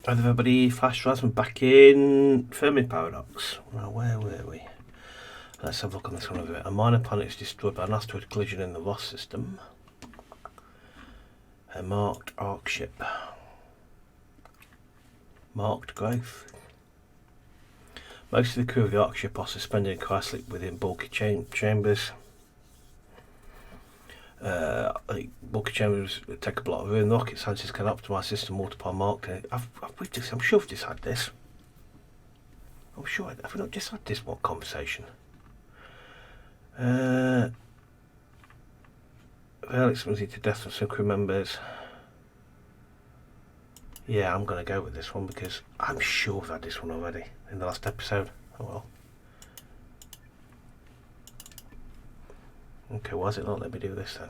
Hi everybody, Flash Rasmus back in Fermi Paradox. Well, where were we? Let's have a look on this one over here. A minor planet is destroyed by an asteroid collision in the Vex System. A marked Ark Ship. Marked growth. Most of the crew of the Ark Ship are suspended in cryosleep within bulky chambers. Bulky chambers take a lot of room. The rocket scientists can optimise system multiple marked. I'm sure we've just had this. I'm sure. Have we not just had this one conversation? Alex was to death of some crew members. Yeah, I'm going to go with this one because I'm sure we've had this one already in the last episode. Oh well. Okay, why is it not let me do this then?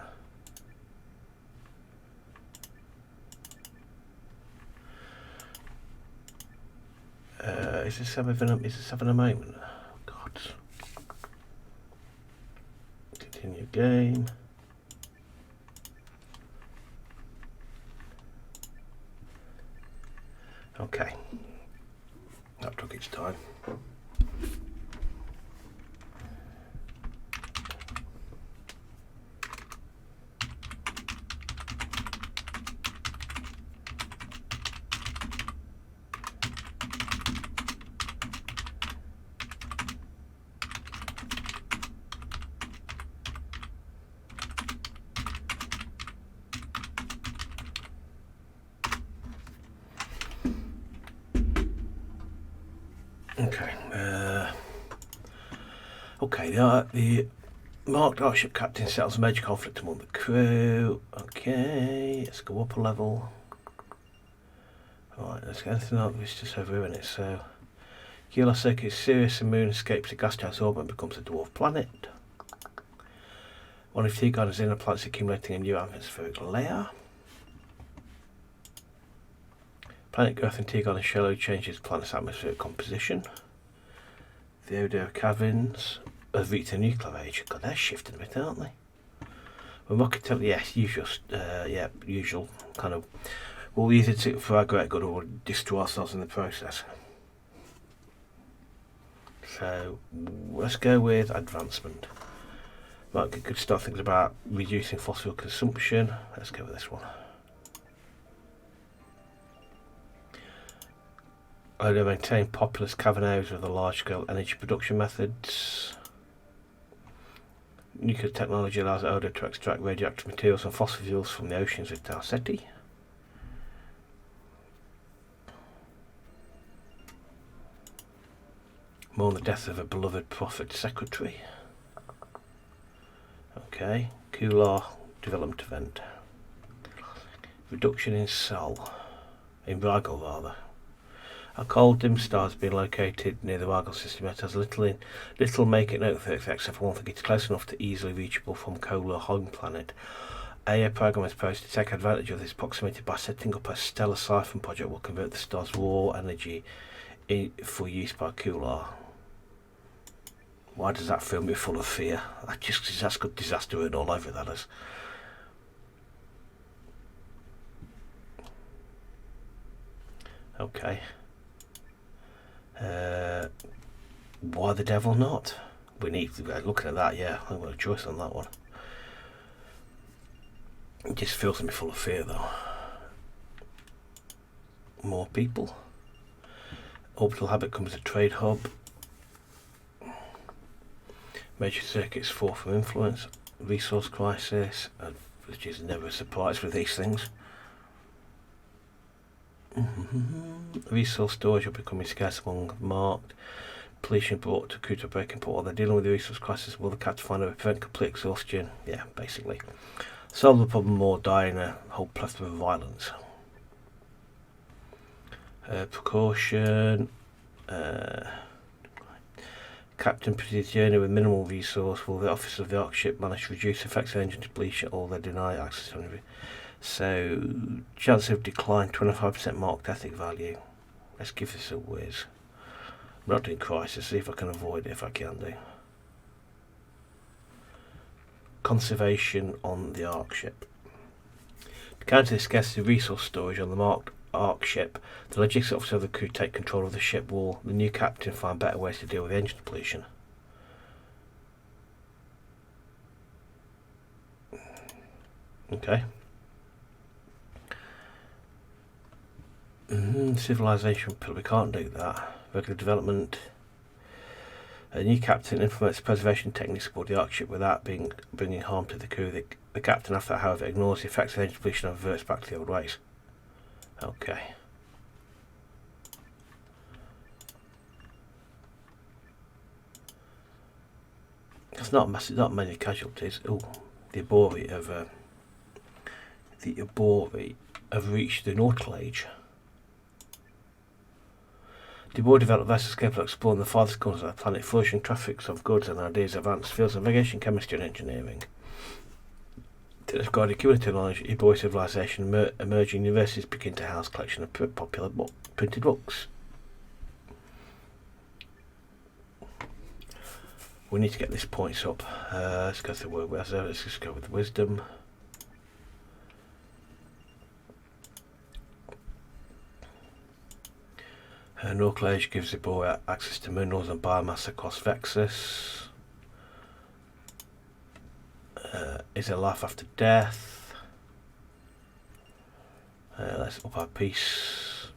Is this seven a moment? Oh, God. Continue game. Okay. That took its time. Okay, the marked Ark Ship captain settles a major conflict among the crew. Okay, let's go up a level. Right, let's get anything like this just over in it. So, Gliese System is serious and moon escapes the gas giant's orbit and becomes a dwarf planet. One of Tigon's inner planets accumulating a new atmospheric layer. Planet growth in Tigon and shallow changes the planet's atmospheric composition. The Odo caverns have reached a nuclear age. God, they're shifting a bit, aren't they? When rocket yes, usual kind of. We'll use it for our great good, or we'll destroy ourselves in the process. So let's go with advancement. Might get good start thinking about reducing fossil consumption. Let's go with this one. Odo maintain populous cavern areas with the large-scale energy production methods. Nuclear technology allows Odo to extract radioactive materials and fossil fuels from the oceans with Ceti. Mourn the death of a beloved prophet secretary. Okay, Kular development event. Reduction in Sol. In Rigel rather. A cold dim star has been located near the Rigel System. It has little make it note for it, except for one thing, it's close enough to easily reachable from Kolar home planet. A program is proposed to take advantage of this proximity by setting up a stellar siphon project will convert the star's raw energy for use by Kular. Why does that fill me full of fear? That's got disaster written all over that is. Okay. Why the devil not? We need to looking at that, yeah. I've got a choice on that one. It just fills me full of fear though. More people. Orbital habit comes a trade hub. Major circuits fall from influence. Resource crisis, which is never a surprise with these things. Resource storage are becoming scarce among marked. Pollution brought to crew to breaking point while they're dealing with the resource crisis. Will the cat find a way to prevent complete exhaustion? Yeah, basically. Solve the problem or die in a whole plethora of violence. Precaution. Captain proceeds journey with minimal resource. Will the officer of the Ark Ship manage to reduce effects of engine depletion or they deny access to energy? So, chance of decline 25% marked ethic value. Let's give this a whiz. I'm not doing crisis, see if I can avoid it if I can do. Conservation on the Ark Ship. To counter the scarcity of resource storage on the marked Ark Ship. The logistics officer of the crew take control of the ship. Will the new captain find better ways to deal with engine pollution? Okay. Civilization, we can't do that. Regular development. A new captain implements preservation techniques aboard the Ark Ship without bringing harm to the crew. The captain, after that, however, ignores the effects of engine pollution and reverts back to the old ways. Okay. It's not massive, not many casualties. Oh, the Abori have reached the nautical age. The Abori developed vessels capable of exploring the farthest corners of the planet, flourishing traffics of goods and ideas, advanced fields of navigation, chemistry and engineering. To describe accumulative knowledge, Abori civilization emerging universities begin to house collection of popular printed books. We need to get this points up. Let's go through word. Let's just go with wisdom. Nautical age gives the boy access to minerals and biomass across Vexus. Is there life after death? Let's up our peace.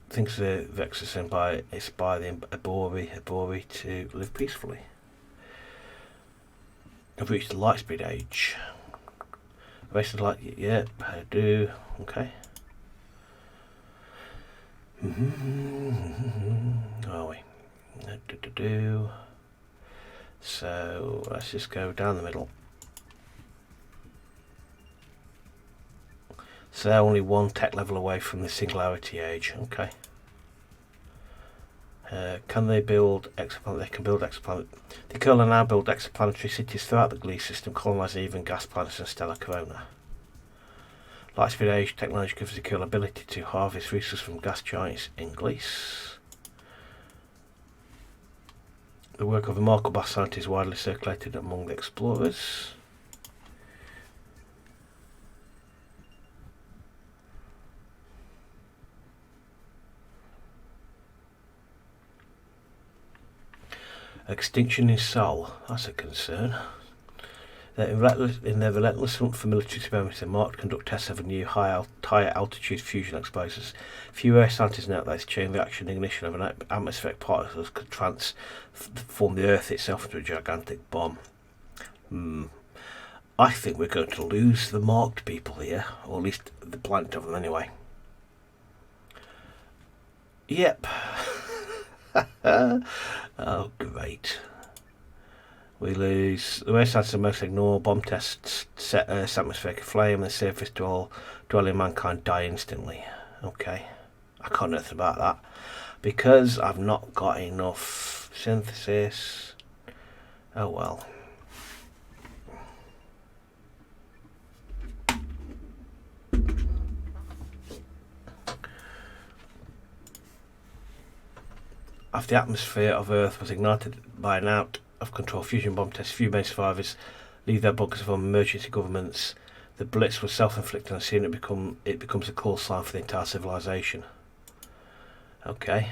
Thinks the Vex System inspire the Abori to live peacefully. I've reached the light speed age. Race of light, yep, I do. Okay. Are we? So let's just go down the middle. So they're only one tech level away from the singularity age. Okay. Can they build exoplanet? They can build exoplanet. The Curler now build exoplanetary cities throughout the Gliese System, colonising even gas planets and stellar corona. Lightspeed age technology gives the Curler ability to harvest resources from gas giants in Gliese. The work of remarkable scientists is widely circulated among the explorers. Extinction in Sol, that's a concern. In their relentless hunt for military supremacy, Mark conduct tests of a new higher altitude fusion explosives. Few air scientists know that this chain reaction ignition of an atmospheric particles could transform the Earth itself into a gigantic bomb. I think we're going to lose the marked people here, or at least the planet of them anyway. Yep. Oh, great. We lose. The way scientists mostly ignore bomb tests set Earth's atmospheric aflame and the surface dwelling mankind die instantly. Okay. I can't know anything about that. Because I've not got enough synthesis. Oh well. After the atmosphere of Earth was ignited by an out of control fusion bomb test, few main survivors leave their bunkers from emergency governments. The Blitz was self-inflicted and soon it becomes a call sign for the entire civilization. Okay.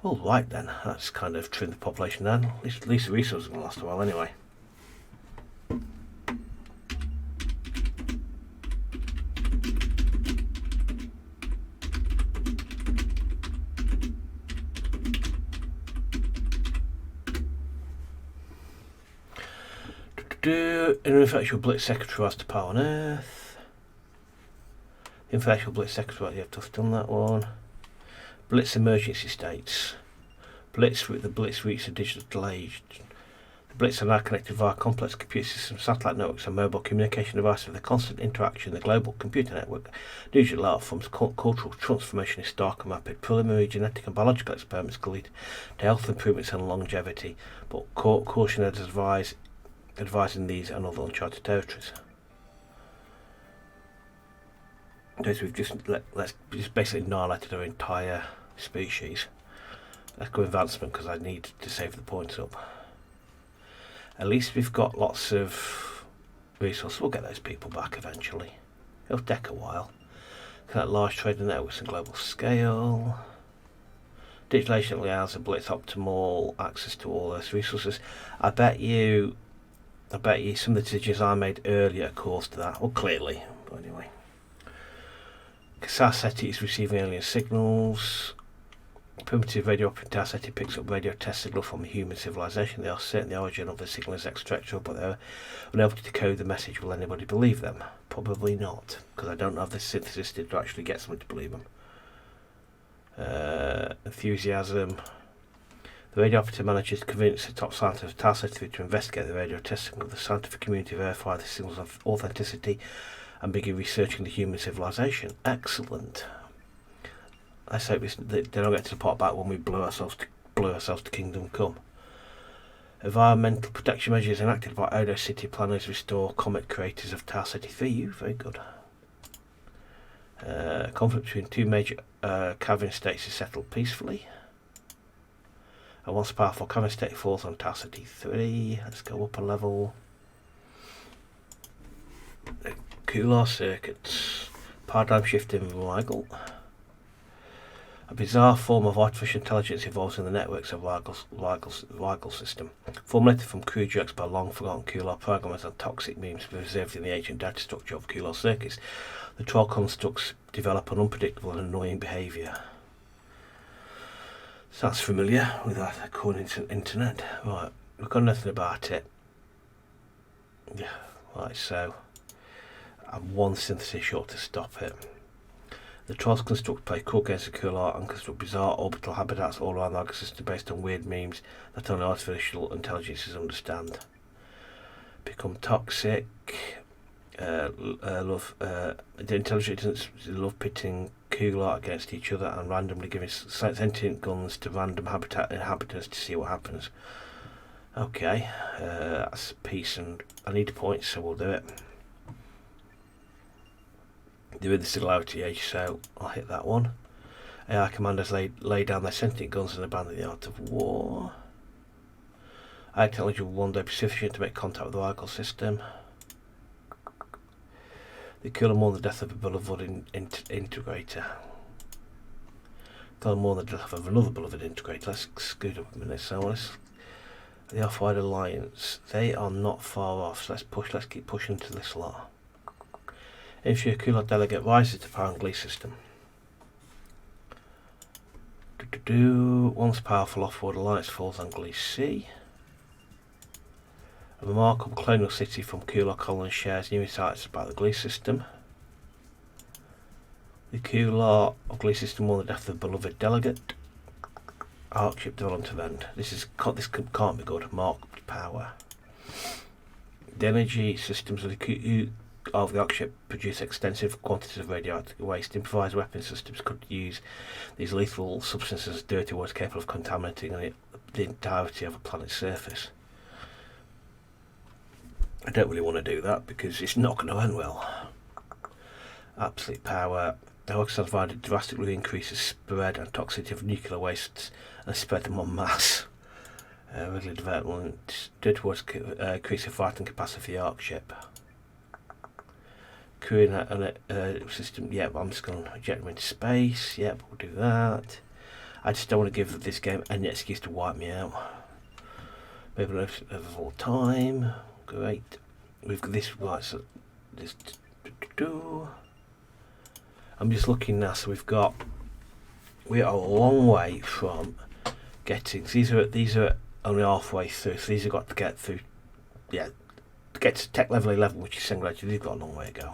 All right then, that's kind of trimmed the population down. At least the resources are going to last a while anyway. An ineffectual Blitz secretary has to power on Earth. Ineffectual Blitz secretary, you have to have done that one. Blitz emergency states. The Blitz reached a digital age. The Blitz are now connected via complex computer systems, satellite networks and mobile communication devices with a constant interaction. The global computer network, digital art forms, cultural transformation is stark and rapid. Preliminary genetic and biological experiments could lead to health improvements and longevity, but caution is advising these and other uncharted territories. Notice we've just basically annihilated our entire species. Let's go advancement because I need to save the points up. At least we've got lots of resources. We'll get those people back eventually. It'll take a while. Connect large trading networks and global scale. Digitalization allows the Blitz optimal access to all those resources. I bet you some of the decisions I made earlier are caused to that. Well, clearly. But anyway. Ceti is receiving alien signals. Primitive radio operating Ceti picks up radio test signal from human civilization. They are certain the origin of the signal is extraterrestrial, but they're unable to decode the message. Will anybody believe them? Probably not, because I don't have the synthesis to actually get someone to believe them. Enthusiasm. The radio operator manages to convince the top scientists of Ceti to investigate the radio test signal. The scientific community verify the signals of authenticity and begin researching the human civilization. Excellent. Let's hope they don't get to the part back when we blew ourselves to Kingdom Come. Environmental protection measures enacted by Odo City planners restore comet creators of Ceti 3. Very good. Conflict between two major cavern states is settled peacefully. And once a powerful cavern state falls on Ceti 3. Let's go up a level. Cooler circuits. Paradigm shift in Rigel. A bizarre form of artificial intelligence evolves in the networks of Rigel System. Formulated from crude jokes by long-forgotten Kular programmers and toxic memes preserved in the ancient data structure of Kular circuits, the troll constructs develop an unpredictable and annoying behaviour. Sounds familiar with that according to the internet. Right, we've got nothing about it. Yeah, right, so I'm one synthesis short to stop it. The trolls construct play cool games of cool art and construct bizarre orbital habitats all around the Ark System based on weird memes that only artificial intelligences understand. Become toxic. The intelligence love pitting cool art against each other and randomly giving sentient guns to random inhabitants to see what happens. Okay, that's peace, and I need points, so we'll do it. They're in the Singularity Age, so I'll hit that one. AI commanders lay down their sentient guns and abandon the art of war. AI technology will one day be sufficient to make contact with the Rigel System. They kill more than the death of a beloved integrator. Kill more than the death of another beloved integrator. Let's scoot up a minute. So the Off-White Alliance, they are not far off, so let's keep pushing to this lot. If your Kular delegate rises to power on Gliese System. Once powerful Off-World Alliance falls on Gliese. A remarkable colonial city from Kular colony shares new insights about the Gliese System. The Kular of Gliese System won the death of the beloved delegate. Ark Ship development event. This can't be good. Marked power. The energy systems of the Ark Ship produce extensive quantities of radioactive waste. Improvised weapon systems could use these lethal substances as dirty water capable of contaminating the entirety of a planet's surface. I don't really want to do that because it's not going to end well. Absolute power. The Ark System drastically increases spread and toxicity of nuclear wastes and spread them en masse. Regular development dirty water increase the fighting capacity of the Ark Ship. Crewing a system, yep, I'm just going to eject them into space, yep, we'll do that. I just don't want to give this game any excuse to wipe me out. Maybe of all time, great. We've got this, right, so this, I'm just looking now, so we are a long way from getting, these are only halfway through, so these have got to get through, yeah, to get to tech level 11, which is Singularity, they've got a long way to go.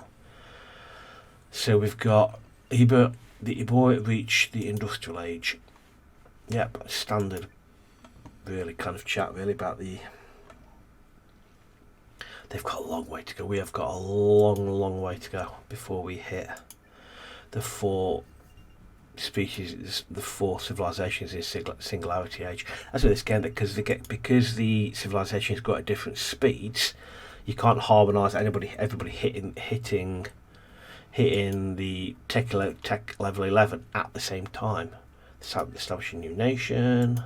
So we've got the Ebor reached the industrial age. Yep, standard really kind of chat really about the. They've got a long way to go. We have got a long way to go before we hit the four species, the four civilizations in Singularity Age. That's what this game, because the civilizations got at different speeds, you can't harmonise everybody hitting the tech level 11 at the same time. Establishing a new nation.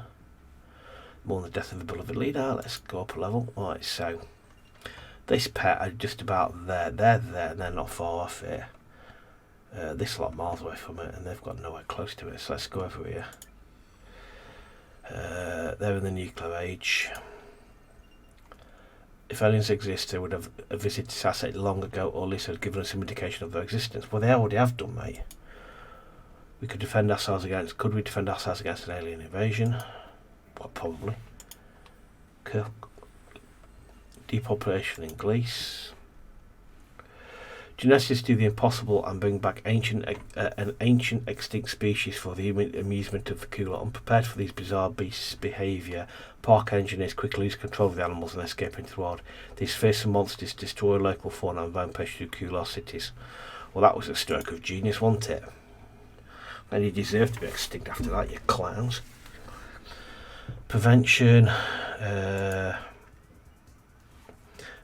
More than the death of a beloved leader. Let's go up a level. Right, so This pet are just about there. They're there and they're not far off here. This lot miles away from it and they've got nowhere close to it, so let's go over here. They're in the nuclear age. If aliens exist, they would have visited this asset long ago, or at least have given us some indication of their existence. Well, they already have done, mate. We could defend ourselves against. Could we defend ourselves against an alien invasion? Well, probably. Depopulation in Gliese. Geneticists do the impossible and bring back an ancient extinct species for the amusement of the cooler. Unprepared for these bizarre beasts' behaviour, park engineers quickly lose control of the animals and escape into the wild. These fearsome monsters destroy local fauna and rampage through cooler cities. Well, that was a stroke of genius, wasn't it? And you deserve to be extinct after that, you clowns. Prevention.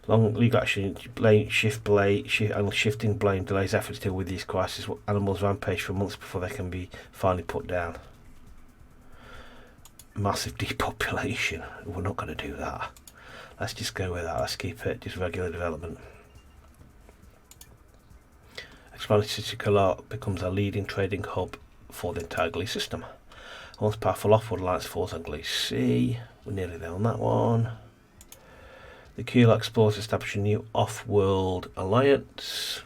Long legal action, shifting blame delays efforts to deal with these crises. Animals rampage for months before they can be finally put down. Massive depopulation. We're not going to do that. Let's just go with that. Let's keep it just regular development. Expanded Ceti becomes a leading trading hub for the entire Gliese System. Once powerful offward alliance falls on Gliese. We're nearly there on that one. The Keel explorers establish a new off-world alliance.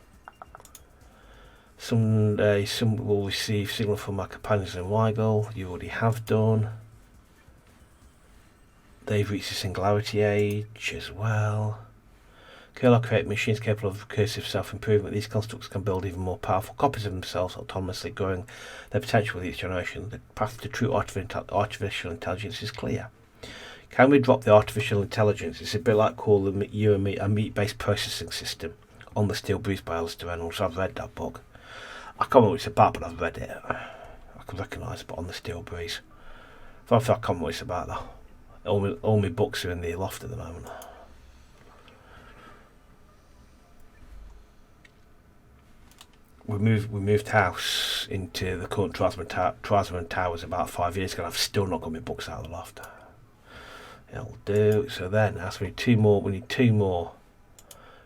Someday, some will receive signal from our companions in Rigel. You already have done. They've reached the singularity age as well. Keel create machines capable of recursive self-improvement. These constructs can build even more powerful copies of themselves, autonomously growing their potential with each generation. The path to true artificial intelligence is clear. Can we drop the artificial intelligence? It's a bit like calling you and me a meat-based processing system on the Steel Breeze by Alistair Reynolds. I've read that book. I can't remember what it's about, but I've read it. I can recognise it, but on the Steel Breeze. I can't remember what it's about though. All my books are in the loft at the moment. We moved house into the current Trasman Towers about 5 years ago and I've still not got my books out of the loft. It'll do. So then, as we need two more,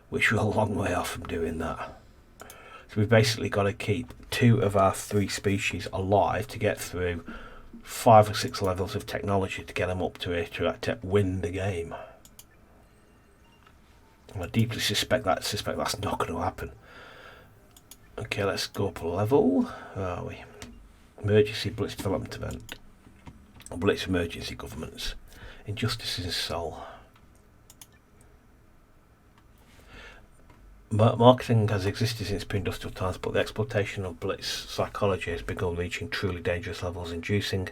which we're a long way off from doing that. So we've basically got to keep 2 of our 3 species alive to get through 5 or 6 levels of technology to get them up to here to win the game. And I deeply suspect that's not going to happen. Okay, let's go up a level. Where are we? Emergency Blitz development event. Blitz emergency governments. Injustice in Soul. Marketing has existed since pre-industrial times, but the exploitation of Blitz psychology has begun reaching truly dangerous levels, inducing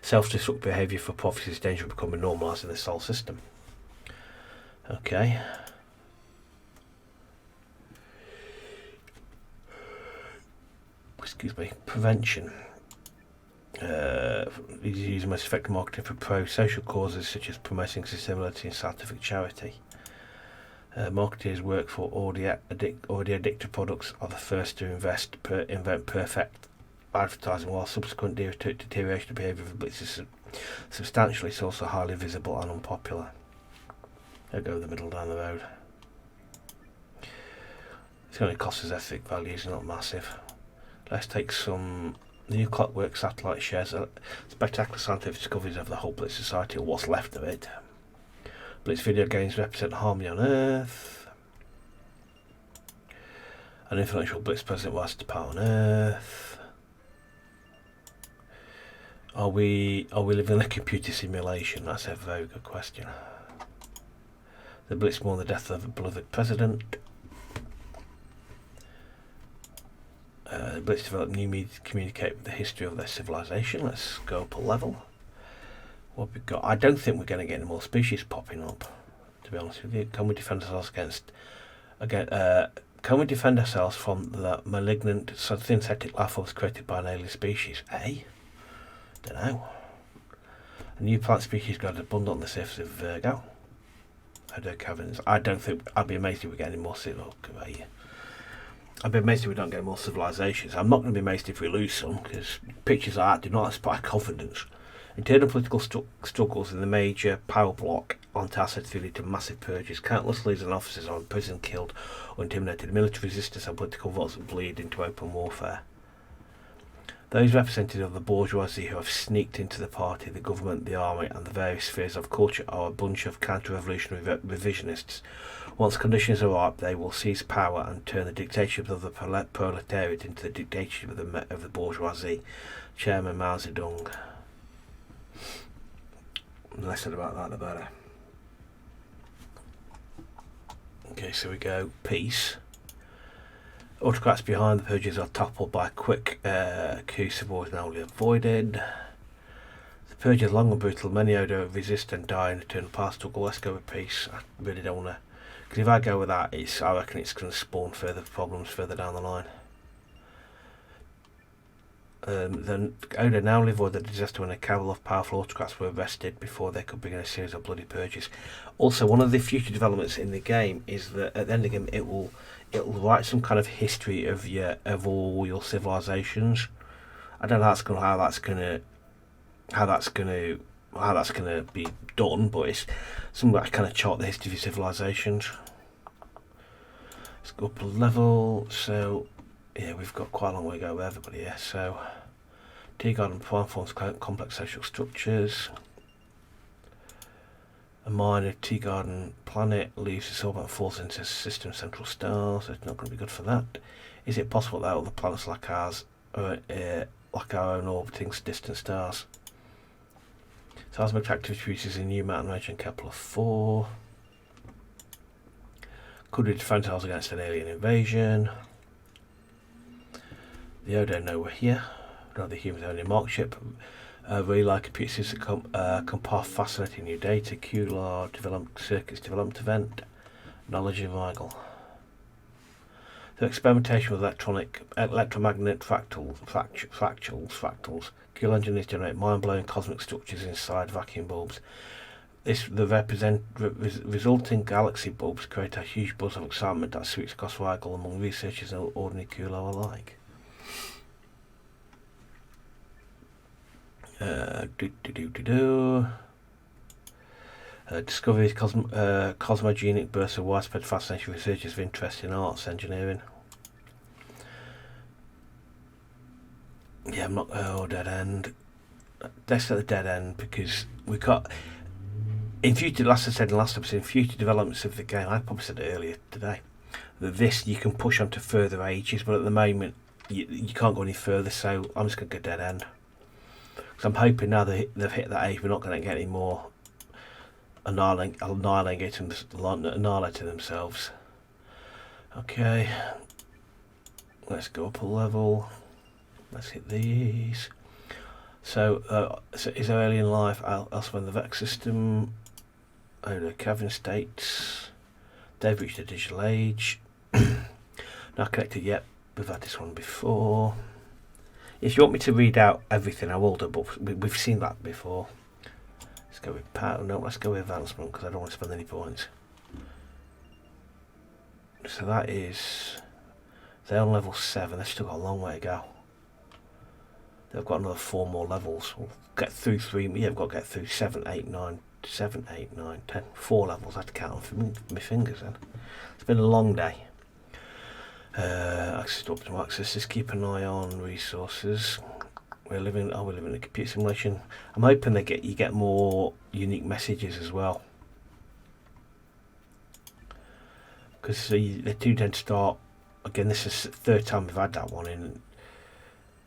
self-destruct behaviour for profit is danger of becoming normalised in the Sol system. Okay. Excuse me. Prevention. These use most effective marketing for pro-social causes such as promoting sustainability and scientific charity. Marketeers work for already addictive products are the first to invent perfect advertising, while subsequent deterioration of behaviour of Blitz is substantially, it's also highly visible and unpopular. I'll go the middle down the road. It's going to cost us ethic values, not massive. Let's take some new clockwork satellite shares spectacular scientific discoveries of the whole Blitz society, or what's left of it. Blitz video games represent harmony on Earth. An influential Blitz president wants to power on Earth. Are we living in a computer simulation? That's a very good question. The Blitz mourn the death of a beloved president. Blitz develop new media to communicate with the history of their civilization. Let's go up a level. What we've got? I don't think we're going to get any more species popping up, to be honest with you. Can we defend ourselves can we defend ourselves from the malignant synthetic life forms created by an alien species? Don't know. A new plant species got abundant on the surface of Virgo. Caverns. I don't think. I'd be amazed if we get any more I'd be amazed if we don't get more civilizations. I'm not going to be amazed if we lose some, because pictures like that do not inspire confidence. Internal political struggles in the major power block on task to lead to massive purges. Countless leaders and officers are imprisoned, killed, or intimidated. Military resistance and political votes bleed into open warfare. Those representatives of the bourgeoisie who have sneaked into the party, the government, the army, and the various spheres of culture are a bunch of counter-revolutionary revisionists. Once conditions are ripe, they will seize power and turn the dictatorship of the proletariat into the dictatorship of the bourgeoisie. Chairman Mao Zedong. The less said about that, the better. Okay, so we go peace. Autocrats behind the purges are toppled by a quick coup subordinately avoided. The purge is long and brutal. Many Odo resist and die in eternal past struggle. Let's go with peace. I really don't want to, because if I go with that, I reckon it's going to spawn further problems further down the line. The Odo now live with the disaster when a cabal of powerful autocrats were arrested before they could begin a series of bloody purges. Also, one of the future developments in the game is that at the end of the game it will write some kind of history of all your civilizations. I don't know how that's gonna be done, but it's something that kind of chart the history of your civilizations. Let's go up a level. So yeah, we've got quite a long way to go with everybody here. So Tea Garden forms complex social structures. A minor Tea Garden planet leaves its orbit and falls into a system central star, so it's not going to be good for that. Is it possible that other planets like ours, like our own orbiting distant stars? Seismic activity produces a new mountain range in Kepler-4. Could we defend ourselves against an alien invasion? The Odo know we're here. Not the humans only Ark Ship. Really like computer system compile fascinating new data. QLR development circuits development event. Knowledge of Rigel. The experimentation with electromagnetic fractals. QL engineers generate mind-blowing cosmic structures inside vacuum bulbs. Resulting galaxy bulbs create a huge buzz of excitement that sweeps across Rigel among researchers and ordinary QLR alike. Discoveries cosmogenic bursts of widespread fascination for researchers of interest in arts engineering. Yeah, I'm not. Oh, dead end. Let's get the dead end because we got in future. Last I said in last episode, in future developments of the game, I probably said it earlier today that this you can push on to further ages, but at the moment you can't go any further. So I'm just going to go dead end. Because I'm hoping now they've hit that age, we're not going to get any more annihilating themselves. Okay, let's go up a level. Let's hit these. So is there alien life elsewhere in the Vex System? The cavern states they've reached a digital age. Not connected yet. We've had this one before. If you want me to read out everything, I will do, but we've seen that before. Let's go with power. No, let's go with advancement because I don't want to spend any points. So that is they're on level 7. They've still got a long way to go. They've got another 4 more levels. We'll get through 3. Yeah, we've got to get through 7, 8, 9, 7, 8, 9, 10. 4 levels. I had to count them for my fingers then. It's been a long day. Access to optimal access. Just keep an eye on resources. We're living in a computer simulation. I'm hoping you get more unique messages as well. Because they do tend to start again. This is the 3rd time we've had that one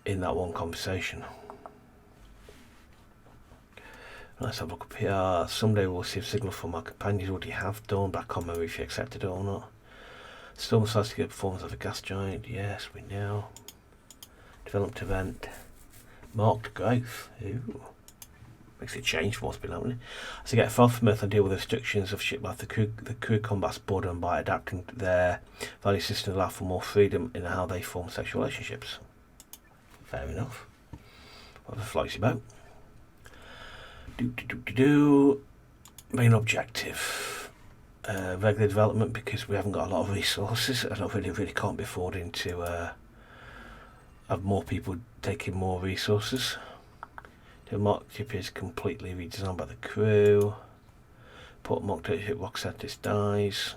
in that one conversation. Let's have a look up here. Someday we'll receive signal from our companions. What do you have done? But I can't remember if you accepted it or not. Storm decides to get performance of a gas giant. Yes, we know. Development event. Marked growth. Ooh. Makes it change from what's been happening. As they get far from Earth and deal with the restrictions of ship life, the crew combats boredom by adapting their value system to allow for more freedom in how they form sexual relationships. Fair enough. What a floaty boat. Main objective. Regular development because we haven't got a lot of resources and I really can't be affording to have more people taking more resources. The Ark Ship is completely redesigned by the crew. Port Mark ship Roxantis dies.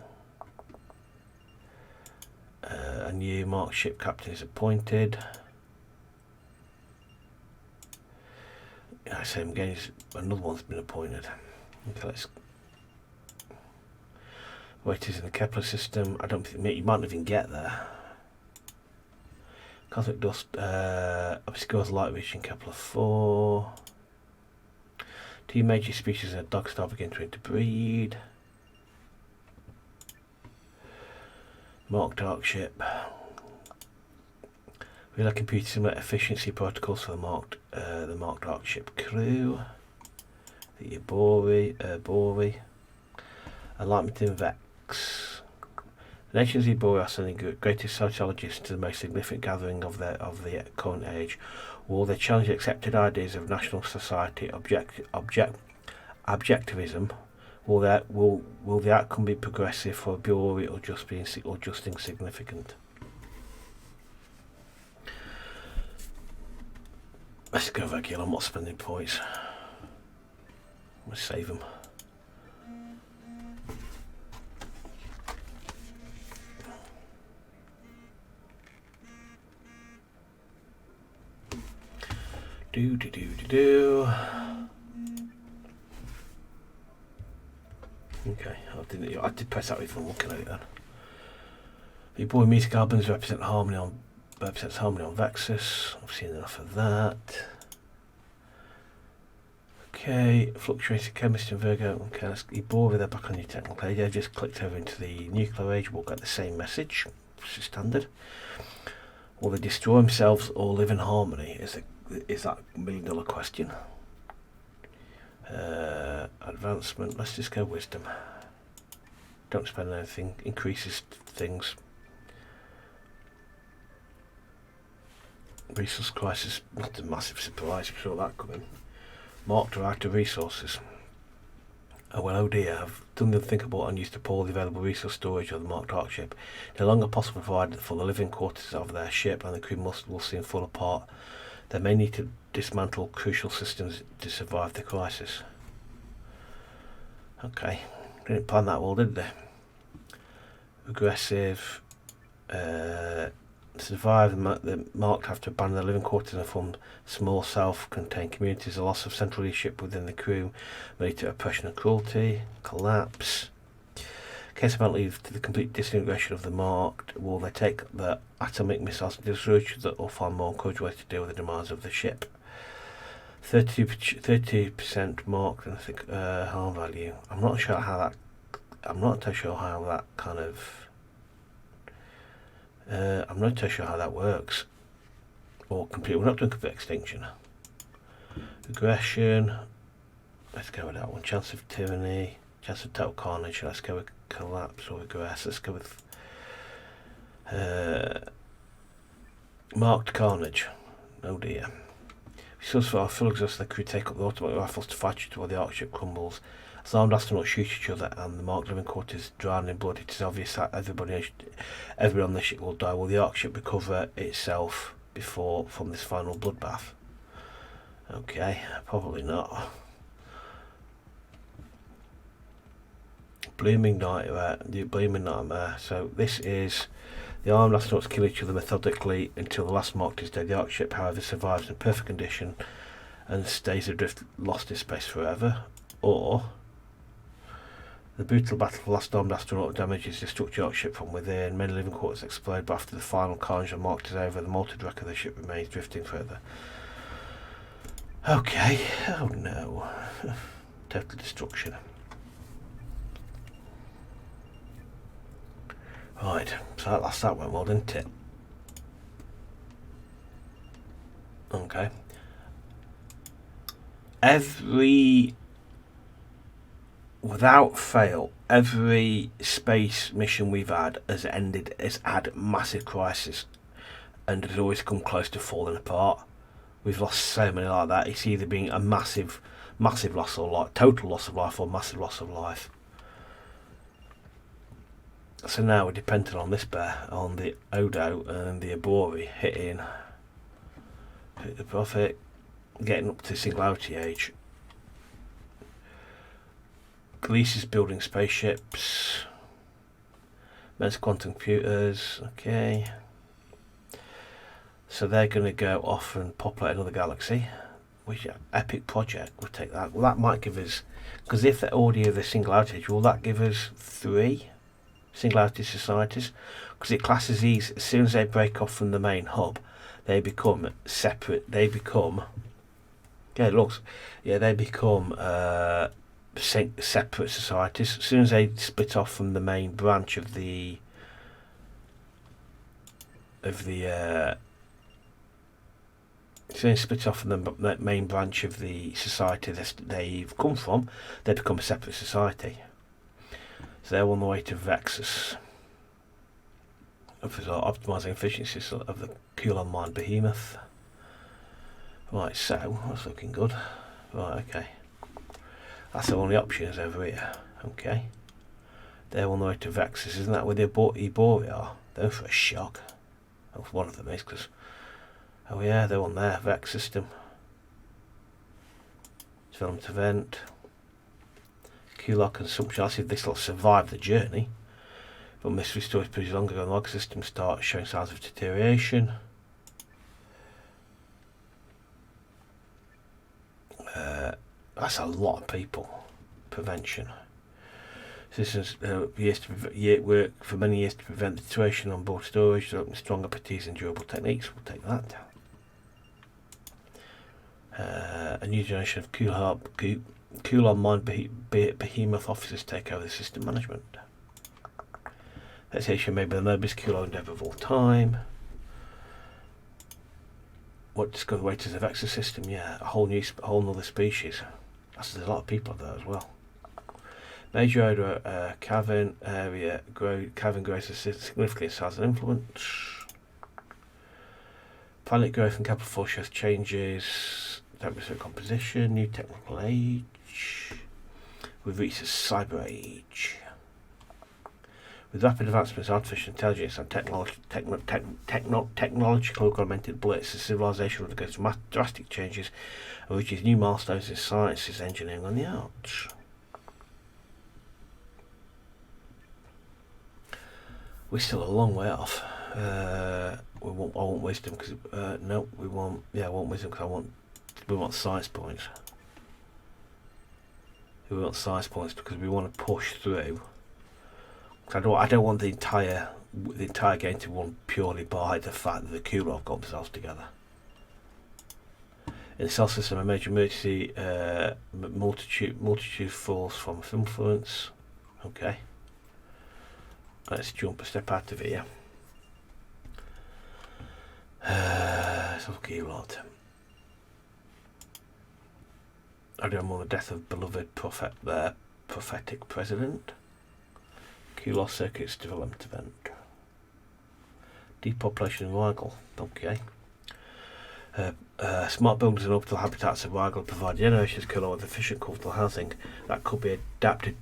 A new Mark ship captain is appointed. I say again, another one's been appointed. Okay, let's. Wait, is in the Kepler system. I don't think you might not even get there. Cosmic dust. Obscures light reaching Kepler 4. 2 major species of dog star begin to interbreed. Marked Ark Ship. Relay computer similar efficiency protocols for the marked Ark Ship crew. The Ebori. Alignment in Vex. The nations of Ebori are sending the greatest sociologists to the most significant gathering of the current age. Will they challenge accepted ideas of national society, objectivism? Will the outcome be progressive for Ebori or just insignificant? Let's go regular. I'm not spending points. I'm gonna save them. Okay, I did press that before looking at it then. The boy music albums represents harmony on Vexus. I've seen enough of that. Okay, fluctuating chemistry in Virgo. Okay, let's Ebori, they're back on your technical age. I just clicked over into the nuclear age. We'll get the same message, which is standard. Will they destroy themselves or live in harmony? Is that $1 million question? Advancement. Let's just go wisdom. Don't spend anything. Increases things. Resource crisis. Not a massive surprise. I saw that coming. Marked are out of resources. Oh well, oh dear. I've done the unthinkable and used up all the available resource storage of the marked Ark ship. No longer possible to provide for the living quarters of their ship, and the crew will soon fall apart. They may need to dismantle crucial systems to survive the crisis. Okay, didn't plan that well, did they? Aggressive. Survive, the marked have to abandon their living quarters and form small self-contained communities. A loss of central leadership within the crew may lead to oppression and cruelty. Collapse. Case about lead to the complete disintegration of the marked. Will they take the atomic missiles and destroy that, or find more encouraged ways to deal with the demands of the ship? 30% marked, and I think harm value. I'm not sure how that kind of. I'm not too sure how that works. Or complete. We're not doing complete extinction. Aggression. Let's go with that one. Chance of tyranny. Chance of total carnage. Let's go with collapse or regress. Let's go with marked carnage. Oh dear. Resource for our full exhaust, the crew take up the automatic rifles to fight each other while the Ark ship crumbles. As armed astronauts shoot each other and the marked living quarters drown in blood, it is obvious that everybody on the ship will die. Will the Ark ship recover itself from this final bloodbath? Okay, probably not. Blooming nightmare. So this is the armed astronauts kill each other methodically until the last marked is dead. The Ark ship, however, survives in perfect condition and stays adrift, lost in space forever. Or the brutal battle for the last armed astronaut damages the structured Ark ship from within. Many living quarters explode, but after the final carnage of marked is over, the molted wreck of the ship remains drifting further. Okay. Oh no. Total destruction. Right, so that went well, didn't it? Okay. Without fail, every space mission we've had has had massive crisis and has always come close to falling apart. We've lost so many like that. It's either been a massive loss of life, total loss of life, or massive loss of life. So now we're dependent on this bear, on the Odo and the Ebori hitting the Prophet, getting up to singularity age. Gliese is building spaceships. Men's quantum computers. Okay. So they're going to go off and populate another galaxy. Which epic project, we'll take that. Well, that might give us, because if they're already of the singularity, will that give us 3 singularity societies? Because it classes these, as soon as they break off from the main hub, they become separate. They become, yeah, it looks, yeah, they become separate societies. As soon as they split off from the main branch of the so they split off from the main branch of the society they've come from, they become a separate society. So they're on the way to Vexus. Optimising efficiency of the cool online behemoth. Right, so that's looking good. Right, okay. That's the only options over here. Okay. They're on the way to Vexus. Isn't that where the Ebori are? They're for a shock. Well, one of them is, because... Oh yeah, they're on there. Vex System. Development event. QLOC consumption. I'll see if this will survive the journey. But mystery storage pretty longer ago. The log system starts showing signs of deterioration. That's a lot of people. Prevention. Systems work for many years to prevent deterioration on board storage, developing strong expertise and durable techniques. We'll take that. A new generation of cool online behemoth officers take over the system management. Let's say she may be the noblest cool endeavour of all time. What discovered weight is the Vex System? Yeah, a whole other species. There's a lot of people there as well. Major area cavern area cavern grows significantly in size and influence. Planet growth and capital force shows changes. Temperature composition. New technical age. We've reached a cyber age. With rapid advancements in artificial intelligence and technological augmented Blitz, the civilization undergoes drastic changes and reaches new milestones in sciences, engineering and the arts. We're still a long way off. I want wisdom because no, we want. Yeah, I want wisdom because we want science points. We want science points because we want to push through. I don't want the entire game to be won purely by the fact that the Kuro have got themselves together. In the Solar System, a major emergency multitude falls from influence. Okay. Let's jump a step out of here. Let's look here, lot. I don't know the death of beloved prophetic president. Kulos Circuits development event. Depopulation in Rigel. Okay. Smart buildings and orbital habitats of Rigel provide generations with efficient comfortable housing that could be adapted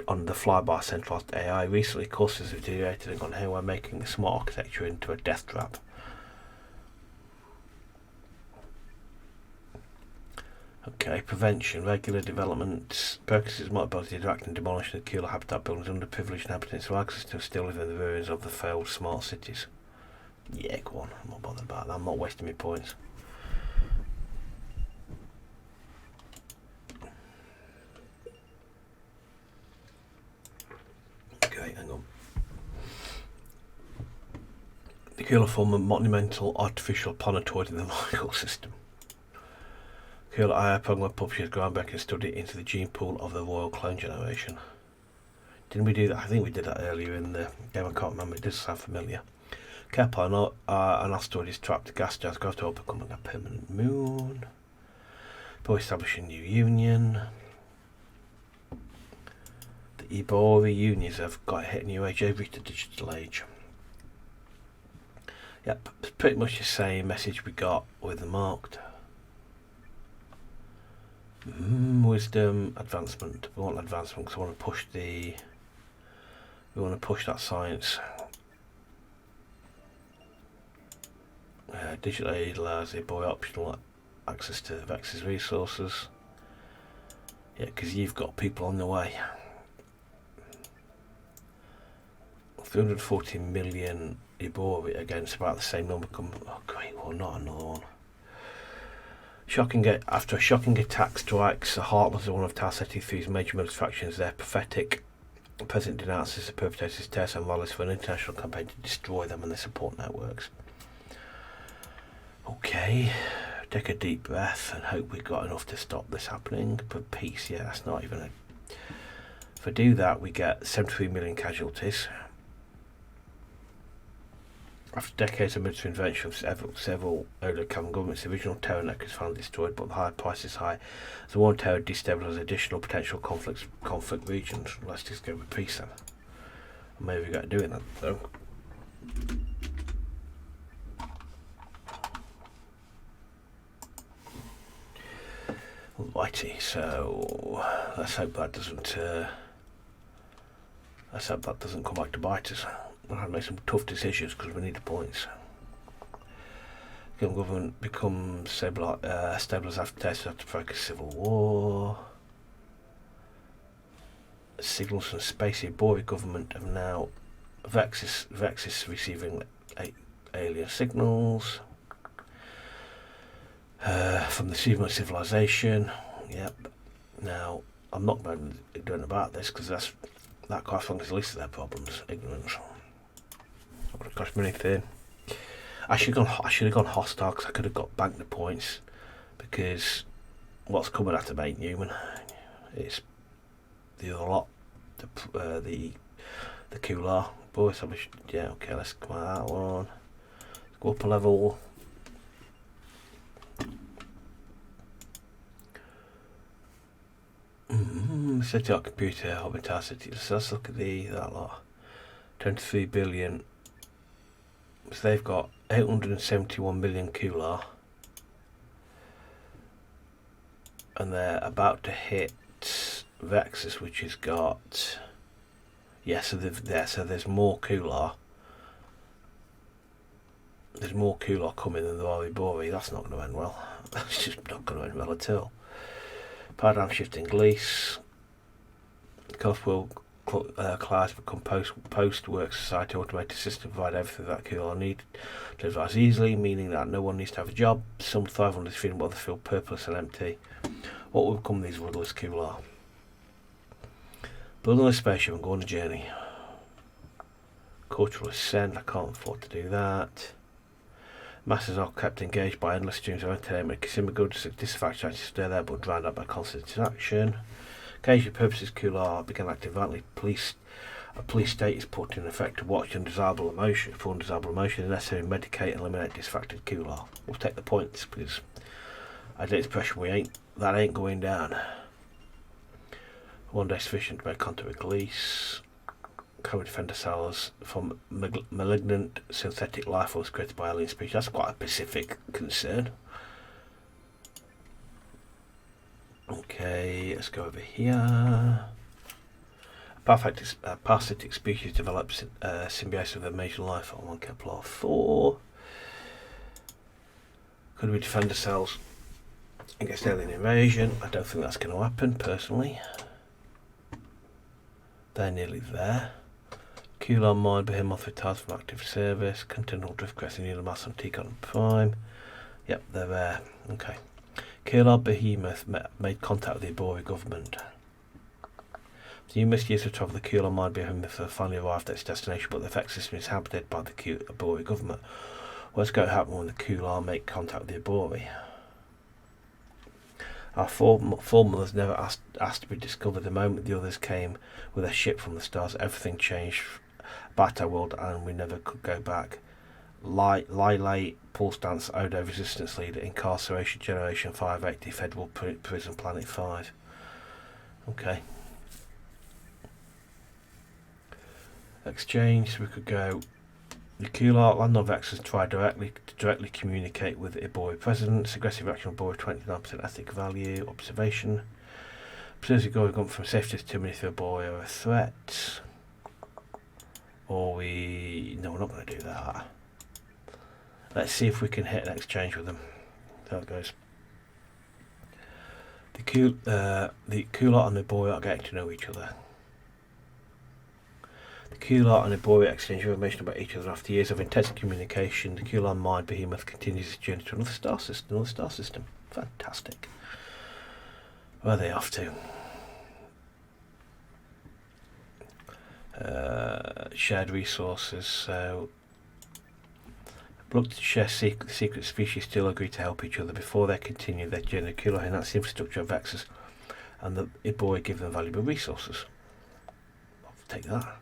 on the fly by centralized AI. Recently, courses have deteriorated and gone haywire, making the smart architecture into a death trap. Okay, prevention, regular development, purposes smart ability to interact and demolish the cooler habitat buildings underprivileged inhabitants who access to still live in the ruins of the failed smart cities. Yeah, go on, I'm not bothered about that, I'm not wasting my points. Okay, hang on. The cooler form a monumental artificial planetoid in the Rigel System. Cool AI program publishes groundbreaking study into the gene pool of the royal clone generation. Didn't we do that? I think we did that earlier in the game. I can't remember. It does sound familiar. Kepler, an asteroid is trapped. Gas giants go to becoming a permanent moon. Before establishing new union. The Ebori unions have got a hit new age. They've reached the digital age. Yep, it's pretty much the same message we got with the marked. Wisdom, advancement. We want advancement because I want to push we want to push that science. Digital aid allows the boy optional access to Vex's resources. Yeah, because you've got people on the way. 340 million Ibori against about the same number. Oh, great, well, not another one. After a shocking attack strikes the heartless one of Tau Ceti III's major military factions, their pathetic president denounces the perpetrators terrorists and violence for an international campaign to destroy them and their support networks. Okay, take a deep breath and hope we've got enough to stop this happening. But peace, yeah, that's not even a... If I do that, we get 73 million casualties. After decades of military intervention from several earlier Cameron governments, the original terror network is finally destroyed, but the higher price is high. The war on terror destabilises additional potential conflict regions. Let's just go with peace then. Maybe we got to do it then, though. Alrighty, so let's hope that doesn't. Let's hope that doesn't come back to bite us. We'll have to make some tough decisions because we need the points. The government becomes stabilised after tests after provoke a civil war. Signals from spacey Bori government have now Vex is receiving alien signals from the human civilization. Yep. Now I'm not going to do anything about this because that corresponds to the least of their problems. Ignorance. Not going to cost me anything. I should have gone hostile because I could have got banked the points because what's coming at them ain't human. It's the other lot, the Kular boys. Yeah, okay, let's come out of that one. Let's go up a level. City Ark computer orbital city. So let's look at that lot. 23 billion. So they've got 871 million Kular, and they're about to hit Vexus, which has got so there's more Kular. There's more Kular coming than the Bori. That's not going to end well. That's just not going to end well at all. Paradigm shifting Gliese. Cost will class become post-work society automated system provide everything that Kular need to advise easily, meaning that no one needs to have a job. Some thrive on this feeling, but others feel purposeless and empty. What will become of these rudderless Kular? Build another spaceship and go on a journey. Cultural ascent, I can't afford to do that. Masses are kept engaged by endless streams of entertainment. Consumer goods dissatisfaction to stay there but drowned out by constant interaction. Occasionally purposes Kular begin acting violently. A police state is put in effect to watch undesirable emotion. For undesirable emotion, it's necessary to medicate and eliminate distracted Kular. We'll take the points because I get the impression that ain't going down. One day sufficient to make contact with Gliese. Cover defender cells from malignant synthetic life forms created by alien species. That's quite a specific concern. Okay, let's go over here. A parasitic species develops symbiosis with a major life form on Kepler 4. Could we defend ourselves against alien invasion? I don't think that's going to happen, personally. They're nearly there. Kular mine behemoth retired from active service. Continental drift cresting near the mass on Ticon Prime. Yep, they're there. Okay. Kular behemoth made contact with the Ibori government. The numerous years of travel, the Kular mine behemoth finally arrived at its destination, but the Vex System is inhabited by the Ibori government. What's going to happen when the Kular make contact with the Ibori? Our foremothers never asked to be discovered. The moment the others came with a ship from the stars, everything changed about our world and we never could go back. Lyle Pulse Dance Odo Resistance Leader, Incarceration Generation 580, Federal Prison Planet 5. Okay. Exchange, we could go. The Kular land on Vexus try directly communicate with the Ibori presidents. Aggressive action on board 29% ethic value. Observation. Preserve going from safety to too many for Ibori are a threat. Or no, we're not going to do that. Let's see if we can hit an exchange with them. There it goes. The Kular and the Ibori are getting to know each other. The Kular and Ibori exchange information about each other. After years of intense communication, the Kular mind behemoth continues its journey to another star system. Fantastic. Where are they off to? Shared resources. So, look to share secret species still agree to help each other before they continue their journey. The Kular enhance the infrastructure of Vexes, and the Ibori give them valuable resources. I'll take that.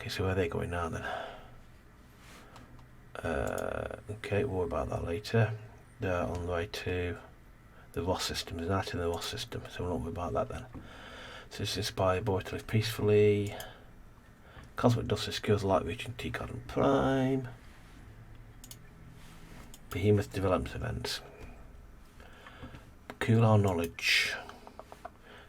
Okay, so where are they going now then? Okay, we'll worry about that later. They're on the way to the Ross system. They're not in the Ross system, so we'll not worry about that then. So this inspires Ibori to live peacefully. Cosmic dust secures light reaching T Garden Prime. Behemoth development events. Kular knowledge.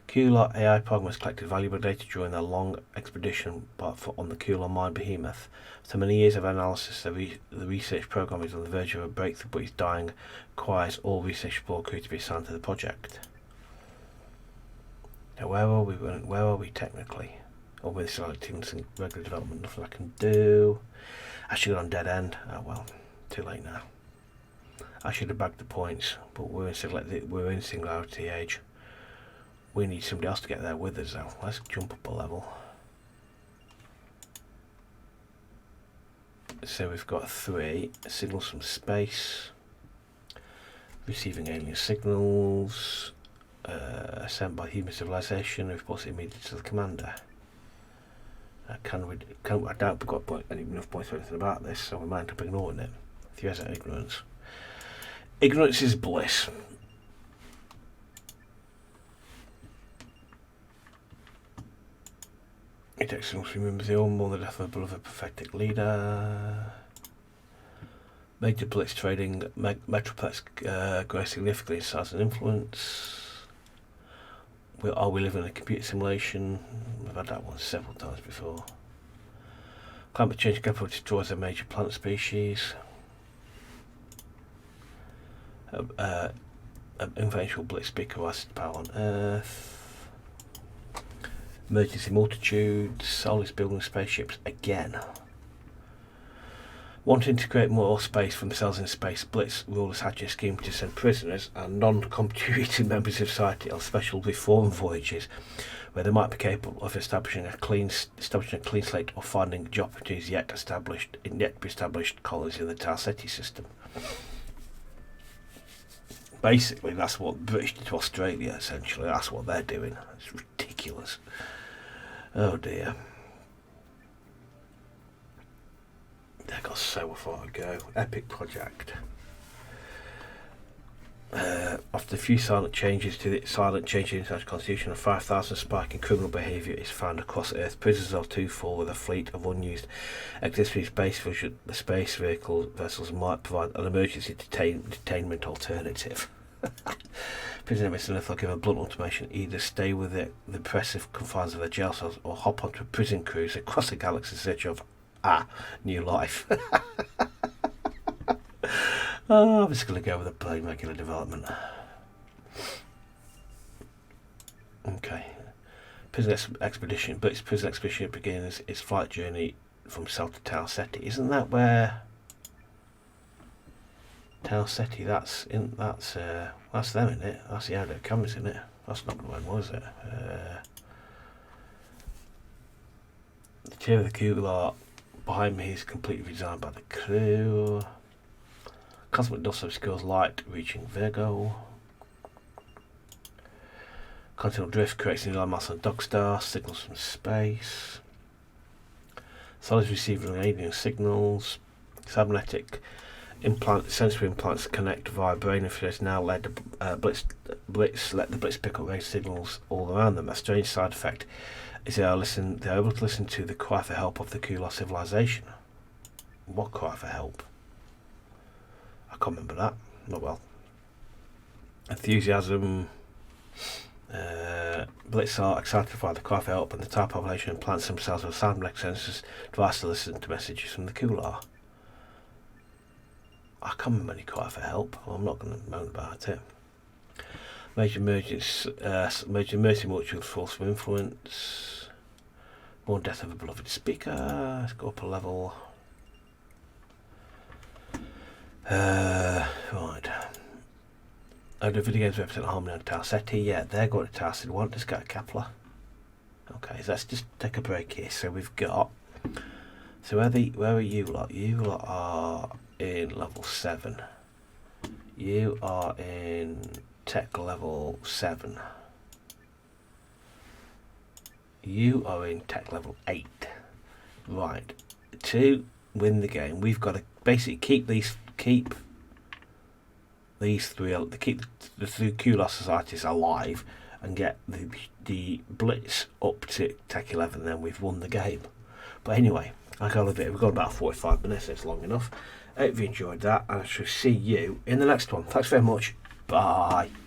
Kular AI programmers collected valuable data during their long expedition on the Kular mine behemoth. After many years of analysis, the research program is on the verge of a breakthrough, but is dying. Requires all research support crew to be assigned to the project. Now, where are we technically? Or with selecting some regular development, nothing I can do. I should have gone dead end. Oh well, too late now. I should have bagged the points, but we're in singularity age. We need somebody else to get there with us though. Let's jump up a level. So we've got 3 signals from space, receiving alien signals, sent by human civilization, reports immediately to the commander. I doubt we've got enough points for anything about this, so we might end up ignoring it. If you have ignorance. Ignorance is bliss. It takes some remember the old more the death of a beloved prophetic leader. Major Blitz trading, Metroplex grow significantly in size and influence. Are we living in a computer simulation? We've had that one several times before. Climate change capital destroys a major plant species. Eventual Blitz speaker rises to power on Earth. Emergency multitudes. Sol is building spaceships again. Wanting to create more space for themselves in space, Blitz rulers hatch a scheme to send prisoners and non-computing members of society on special reform voyages, where they might be capable of establishing a clean slate or finding job opportunities in yet to be established colonies in the Ceti System. Basically, that's what British did to Australia. Essentially, that's what they're doing. It's ridiculous. Oh dear. They've got so far to go. Epic project. After a few silent changes to the international constitution, a 5,000 spike in criminal behaviour is found across Earth. Prisoners are too full with a fleet of unused existing space vessels might provide an emergency detainment alternative. Prisoner Mr. Smith will give a blunt ultimatum: either stay with the oppressive confines of their jail cells or hop onto a prison cruise across the galaxy in search of new life. I'm just going to go with a plain regular development. Okay. Prison expedition. Blitz prison expedition begins its flight journey from Cell to Tau Ceti. Isn't that where Tau Ceti? That's them, isn't it? That's the outdoor cameras, isn't it? That's not the one, was it? The chair of the Kular behind me is completely designed by the crew. Cosmic dust obscures light reaching Virgo. Continental drift creates an landmass on Dog Star. Signals from space. Solids receiving alien signals. Cybernetic sensory implants connect via brain interface. Now let the Blitz pick up radio signals all around them. A strange side effect is they're able to listen to the cry for help of the Kular civilization. What cry for help? I can't remember that. Not well. Enthusiasm. Blitz are excited to find the cry for help, and the entire population implants themselves with sound sensors device to listen to messages from the Kular. I can't remember any cry for help. Well, I'm not going to moan about it. Major emergency multitude force from influence. More Death of a Beloved Speaker. Let's go up a level. Right. I do video games represent harmony on Tower Ceti. Yeah, they're going to Tower Ceti. Want this guy Kepler? Okay, so let's just take a break here. So we've got. So where are you lot? You lot are in level 7. You are in tech level 7. You are in tech level 8. Right. To win the game, we've got to basically keep the three Kulos societies alive and get the Blitz up to tech 11, then we've won the game. But anyway, I got a bit. We've got about 45 minutes. It's long enough. I hope you enjoyed that, and I shall see you in the next one. Thanks very much. Bye.